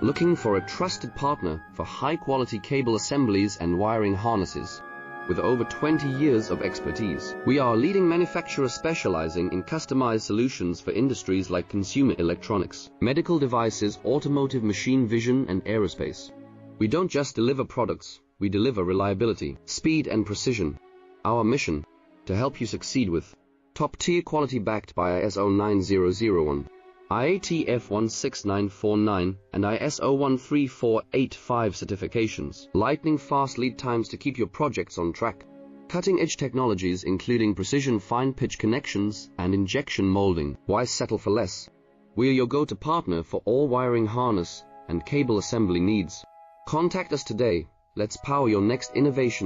Looking for a trusted partner for high-quality cable assemblies and wiring harnesses? With over 20 years of expertise, we are a leading manufacturer specializing in customized solutions for industries like consumer electronics, medical devices, automotive, machine vision, and aerospace. We don't just deliver products, we deliver reliability, speed, and precision. Our mission: to help you succeed with top-tier quality backed by ISO 9001, IATF 16949, and ISO 13485 certifications, lightning-fast lead times to keep your projects on track, cutting-edge technologies including precision fine-pitch connections and injection molding. Why settle for less? We are your go-to partner for all wiring harness and cable assembly needs. Contact us today. Let's power your next innovation.